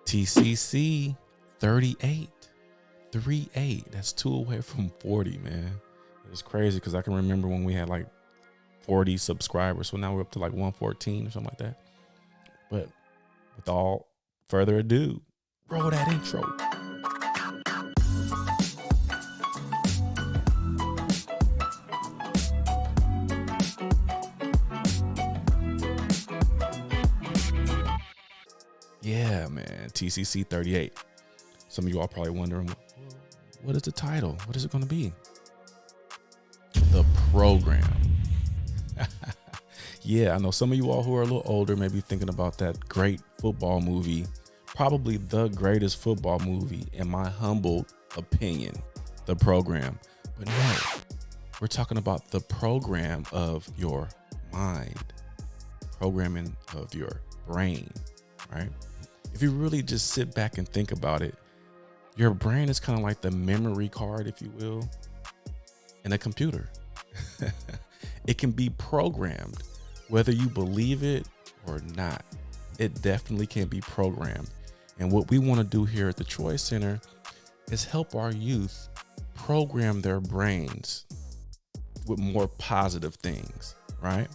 TCC 38. 38. That's 2 away from 40, man. It's crazy because I can remember when we had like 40 subscribers. So now we're up to like 114 or something like that. But with all further ado, roll that intro. Yeah, man. TCC 38. Some of you all probably wondering, what is the title? What is it going to be? The program. Yeah, I know some of you all who are a little older may be thinking about that great football movie, probably the greatest football movie in my humble opinion, The Program. But no, we're talking about the program of your mind, programming of your brain, right? If you really just sit back and think about it, your brain is kind of like the memory card, if you will, in a computer. It can be programmed, whether you believe it or not. It definitely can be programmed. And what we want to do here at the T.R.O.Y Center is help our youth program their brains with more positive things, right?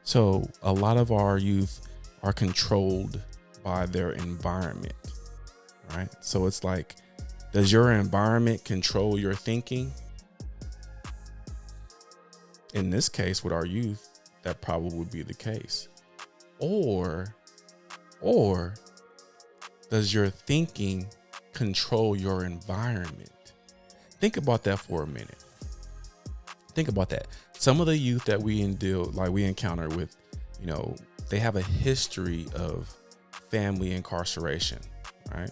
So a lot of our youth are controlled by their environment, right? So it's like, does your environment control your thinking? In this case, with our youth, that probably would be the case. Or does your thinking control your environment? Think about that for a minute. Think about that. Some of the youth that we encounter with, they have a history of family incarceration, right?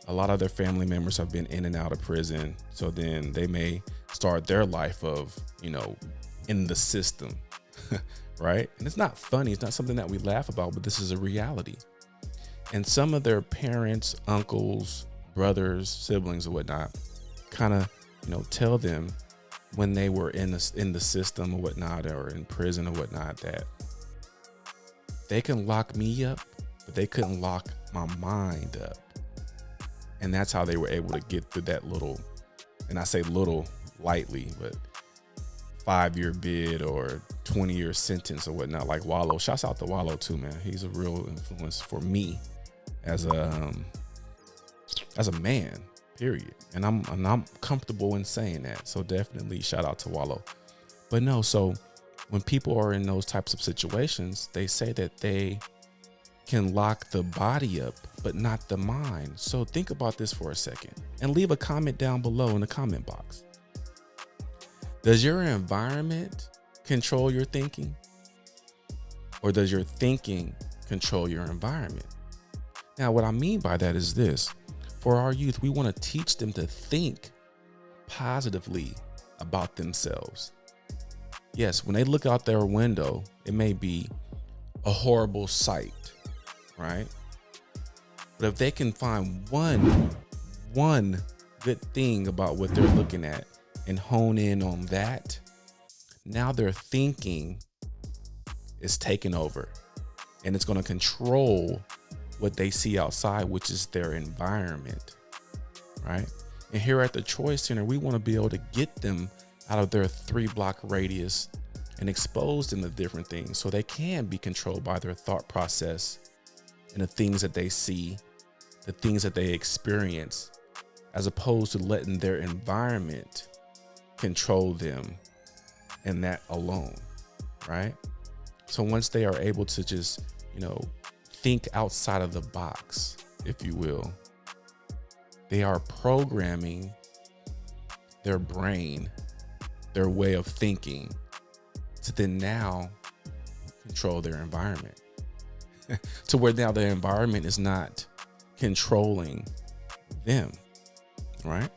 A lot of their family members have been in and out of prison. So then they may start their life of, in the system, right? And it's not funny. It's not something that we laugh about, but this is a reality. And some of their parents, uncles, brothers, siblings, or whatnot, kind of, tell them when they were in the system or whatnot, or in prison or whatnot, that they can lock me up, but they couldn't lock my mind up. And that's how they were able to get through that little, and I say little lightly, but 5-year bid or 20-year sentence or whatnot, like Walo. Shouts out to Walo too, man. He's a real influence for me as a man, period. And I'm comfortable in saying that. So definitely shout out to Walo. But no, so when people are in those types of situations, they say that they can lock the body up, but not the mind. So think about this for a second and leave a comment down below in the comment box. Does your environment control your thinking? Or does your thinking control your environment? Now, what I mean by that is this. For our youth, we want to teach them to think positively about themselves. Yes, when they look out their window, it may be a horrible sight, right? But if they can find one good thing about what they're looking at and hone in on that, now their thinking is taken over and it's going to control what they see outside, which is their environment, right? And here at the T.R.O.Y Center, we want to be able to get them out of their 3-block radius and expose them to different things so they can be controlled by their thought process and the things that they see, the things that they experience, as opposed to letting their environment control them and that alone, right? So once they are able to just, think outside of the box, if you will, they are programming their brain, their way of thinking, to then now control their environment. To where now the environment is not controlling them, right?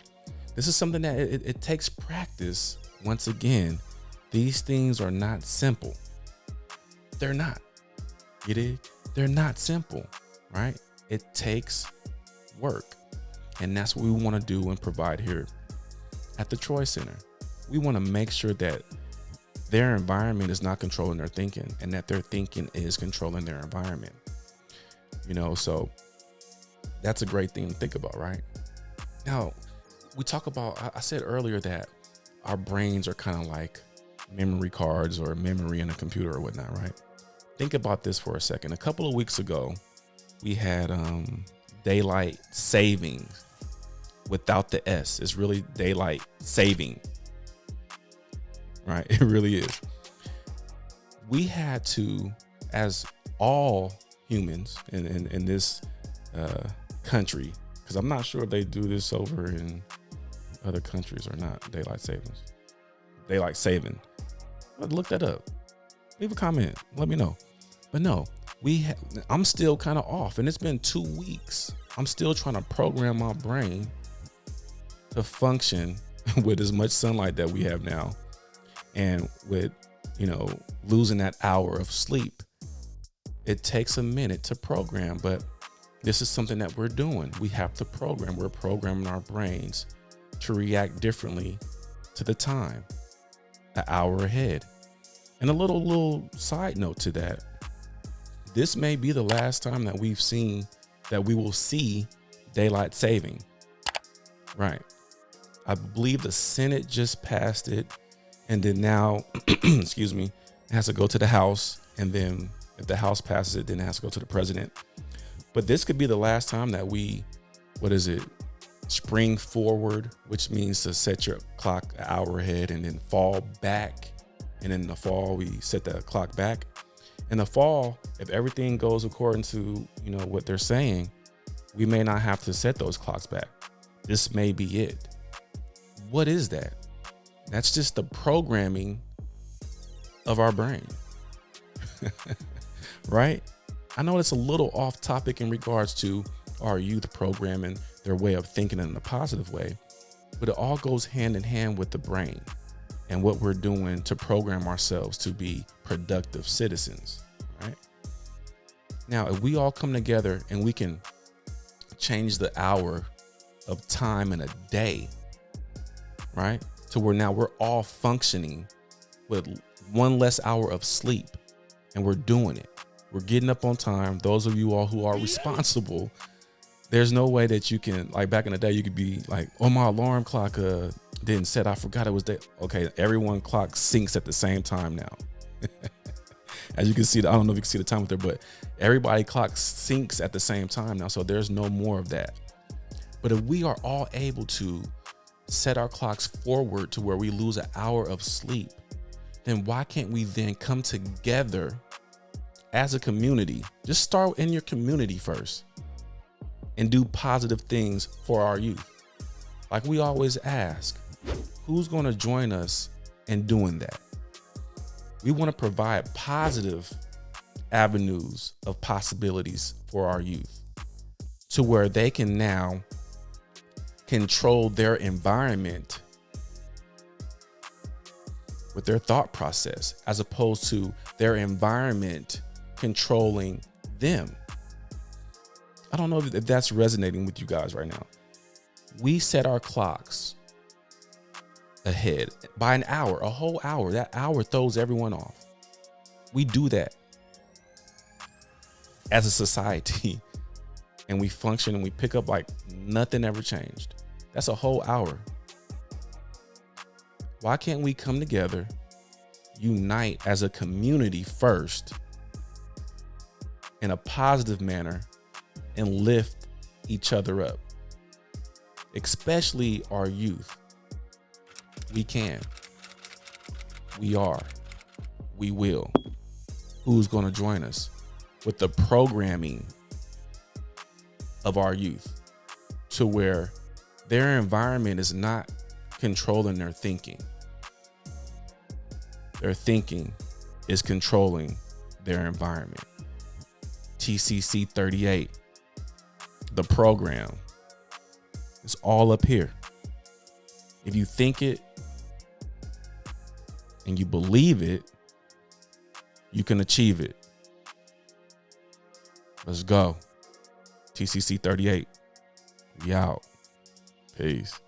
This is something that it takes practice. Once again, these things are not simple. They're not. You dig? They're not simple, right? It takes work. And that's what we want to do and provide here at the T.R.O.Y Center. We want to make sure that their environment is not controlling their thinking and that their thinking is controlling their environment. So That's a great thing to think about, right? Now, we talk about, I said earlier that our brains are kind of like memory cards or memory in a computer or whatnot, right? Think about this for a second. A couple of weeks ago, we had daylight savings without the S. It's really daylight saving, right? It really is. We had to, as all humans in this country, because I'm not sure if they do this over in other countries or not, daylight saving. Look that up. Leave a comment. Let me know. But no, I'm still kind of off, and it's been 2 weeks. I'm still trying to program my brain to function with as much sunlight that we have now, and with, losing that hour of sleep. It takes a minute to program, but this is something that we're doing. We have to program. We're programming our brains to react differently to the time, an hour ahead. And a little side note to that, this may be the last time that we will see daylight saving. Right. I believe the Senate just passed it, and then now, excuse me, it has to go to the House, and then if the House passes it, then it has to go to the president. But this could be the last time that spring forward, which means to set your clock an hour ahead and then fall back. And in the fall, we set the clock back. In the fall, if everything goes according to, what they're saying, we may not have to set those clocks back. This may be it. What is that? That's just the programming of our brain. Right? I know it's a little off topic in regards to our youth programming, their way of thinking in a positive way, but it all goes hand in hand with the brain and what we're doing to program ourselves to be productive citizens, right? Now, if we all come together and we can change the hour of time in a day, right? To where now we're all functioning with one less hour of sleep, and we're doing it. We're getting up on time. Those of you all who are responsible, there's no way that you can, like back in the day, you could be like, oh, my alarm clock didn't set. I forgot it was there. Okay, everyone clock syncs at the same time now. As you can see, I don't know if you can see the time there, but everybody clock syncs at the same time now. So there's no more of that. But if we are all able to set our clocks forward to where we lose an hour of sleep, then why can't we then come together as a community? Just start in your community first and do positive things for our youth. Like we always ask, who's going to join us in doing that? We want to provide positive avenues of possibilities for our youth to where they can now control their environment with their thought process, as opposed to their environment controlling them. I don't know if that's resonating with you guys right now. We set our clocks ahead by an hour, a whole hour. That hour throws everyone off. We do that as a society, and we function and we pick up like nothing ever changed. That's a whole hour. Why can't we come together, unite as a community first in a positive manner and lift each other up, especially our youth? We can. We are. We will. Who's going to join us with the programming of our youth to where their environment is not controlling their thinking? Their thinking is controlling their environment. TCC 38, the program, is all up here. If you think it and you believe it, you can achieve it. Let's go. TCC 38. We out. Peace.